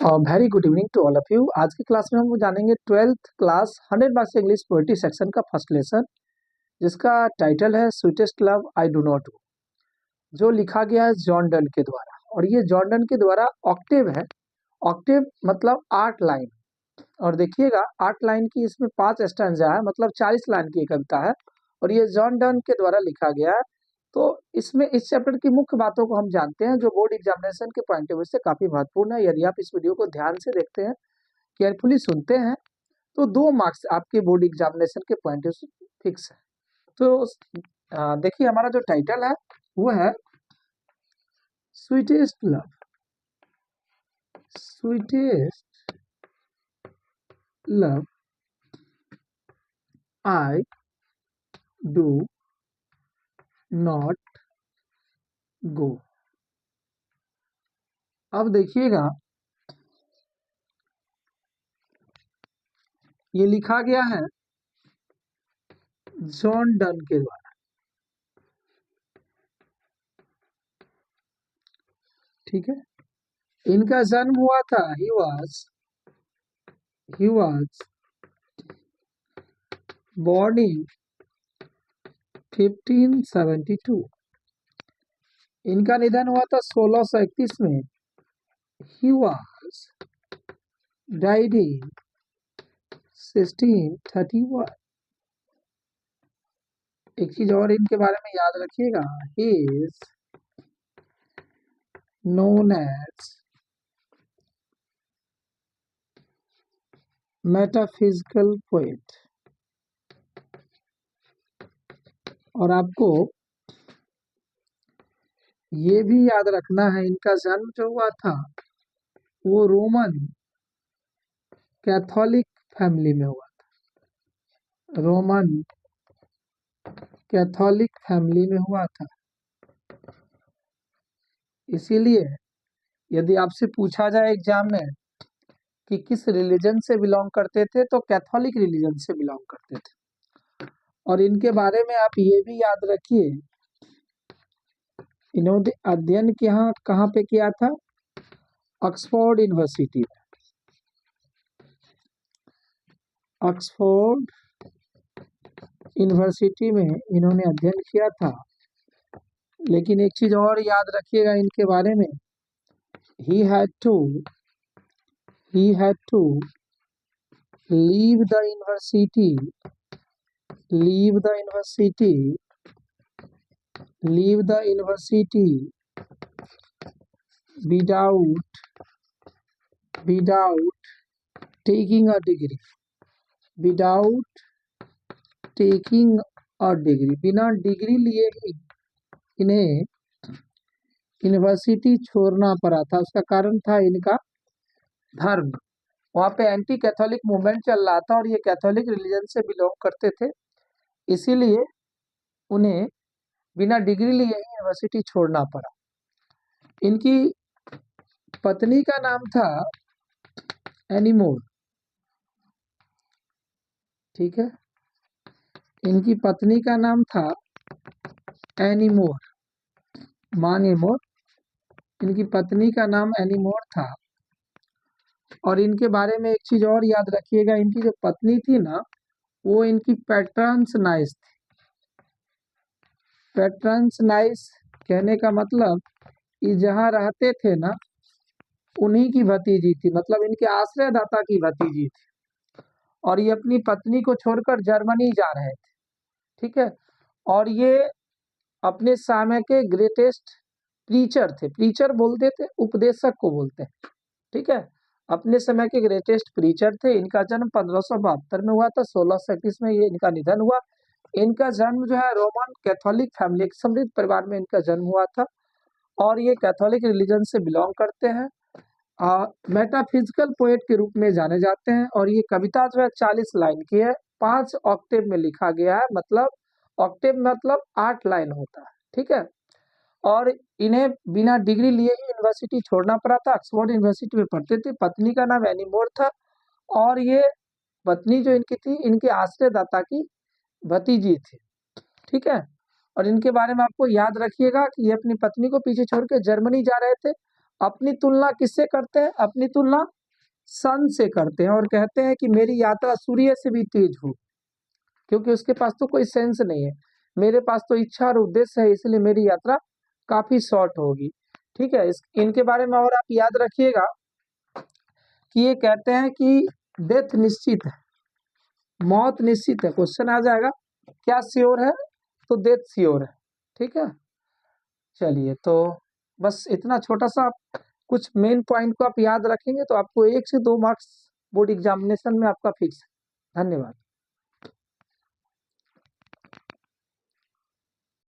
Very good evening to all of you. आज की class में हम जानेंगे 12th class 100 marks English poetry section का फर्स्ट लेसन, जिसका टाइटल है sweetest love I do not, जो लिखा गया है जॉन डन के द्वारा। और ये जॉन डन के द्वारा ऑक्टेव है। ऑक्टेव मतलब 8 लाइन। और देखिएगा 8 लाइन की इसमें 5 स्टैंजा है, मतलब 40 लाइन की कविता है और ये जॉन डन के द्वारा लिखा गया है। तो इसमें इस चैप्टर की मुख्य बातों को हम जानते हैं, जो बोर्ड एग्जामिनेशन के पॉइंट ऑफ व्यू से काफी महत्वपूर्ण है। यदि आप इस वीडियो को ध्यान से देखते हैं, केयरफुली सुनते हैं, तो 2 मार्क्स आपके बोर्ड एग्जामिनेशन के पॉइंट ऑफ व्यू से फिक्स है। तो देखिए हमारा जो टाइटल है वो है sweetest love. Sweetest love I do not go. अब देखिएगा ये लिखा गया है जॉन डन के द्वारा, ठीक है। इनका जन्म हुआ था, ही वाज born in 1572। इनका निधन हुआ था 1631 में। He was died in 1631। एक चीज और इनके बारे में याद रखिएगा, he is known as metaphysical poet। और आपको ये भी याद रखना है, इनका जन्म जो हुआ था वो रोमन कैथोलिक फैमिली में हुआ था। रोमन कैथोलिक फैमिली में हुआ था। इसीलिए यदि आपसे पूछा जाए एग्जाम में कि किस रिलीजन से बिलोंग करते थे, तो कैथोलिक रिलीजन से बिलोंग करते थे। और इनके बारे में आप ये भी याद रखिए, इन्होंने अध्ययन कहाँ पे किया था? ऑक्सफोर्ड यूनिवर्सिटी में। ऑक्सफोर्ड यूनिवर्सिटी में इन्होंने अध्ययन किया था। लेकिन एक चीज और याद रखिएगा इनके बारे में, he had to leave the university without taking a degree। बिना डिग्री लिए ही इन्हें यूनिवर्सिटी छोड़ना पड़ा था। उसका कारण था इनका धर्म। वहाँ पे एंटी कैथोलिक मूवमेंट चल रहा था और ये कैथोलिक रिलीजन से बिलोंग करते थे, इसीलिए उन्हें बिना डिग्री लिए ही यूनिवर्सिटी छोड़ना पड़ा। इनकी पत्नी का नाम था एनी मोर, ठीक है। इनकी पत्नी का नाम था एनी मोर, मांगे मोर। इनकी पत्नी का नाम एनी मोर था। और इनके बारे में एक चीज और याद रखिएगा, इनकी जो पत्नी थी ना, वो इनकी पैट्रन्स नाइस थी। पैट्रन्स नाइस कहने का मतलब ये जहाँ रहते थे ना, उन्हीं की भतीजी थी, मतलब इनके आश्रयदाता की भतीजी थी। और ये अपनी पत्नी को छोड़कर जर्मनी जा रहे थे, ठीक है। और ये अपने समय के ग्रेटेस्ट प्रीचर थे। प्रीचर बोलते थे, उपदेशक को बोलते हैं, ठीक है। अपने समय के ग्रेटेस्ट प्रीचर थे। इनका जन्म 1572 में हुआ था। 1631 में ये इनका निधन हुआ। इनका जन्म जो है रोमन कैथोलिक फैमिली, एक समृद्ध परिवार में इनका जन्म हुआ था और ये कैथोलिक रिलीजन से बिलोंग करते हैं। मेटाफिजिकल पोएट के रूप में जाने जाते हैं। और ये कविता जो है 40 लाइन की है, 5 ऑक्टेव में लिखा गया है। मतलब ऑक्टेव मतलब 8 लाइन होता है, ठीक है। और इन्हें बिना डिग्री लिए ही यूनिवर्सिटी छोड़ना पड़ा था। ऑक्सफोर्ड यूनिवर्सिटी में पढ़ते थे। पत्नी का नाम एनी मोर था और ये पत्नी जो इनकी थी, इनके आश्रयदाता की भतीजी थी, ठीक है। और इनके बारे में आपको याद रखिएगा कि ये अपनी पत्नी को पीछे छोड़ के जर्मनी जा रहे थे। अपनी तुलना किससे करते हैं? अपनी तुलना सन से करते हैं और कहते हैं कि मेरी यात्रा सूर्य से भी तेज हो, क्योंकि उसके पास तो कोई सेंस नहीं है, मेरे पास तो इच्छा और उद्देश्य है, इसलिए मेरी यात्रा काफी शॉर्ट होगी। ठीक है, इनके बारे में और आप याद रखिएगा कि ये कहते हैं कि डेथ निश्चित है, मौत निश्चित है। क्वेश्चन आ जाएगा क्या श्योर है, तो डेथ श्योर है। ठीक है, चलिए तो बस इतना छोटा सा कुछ मेन पॉइंट को आप याद रखेंगे तो आपको 1 से 2 मार्क्स बोर्ड एग्जामिनेशन में आपका फिक्स है। धन्यवाद।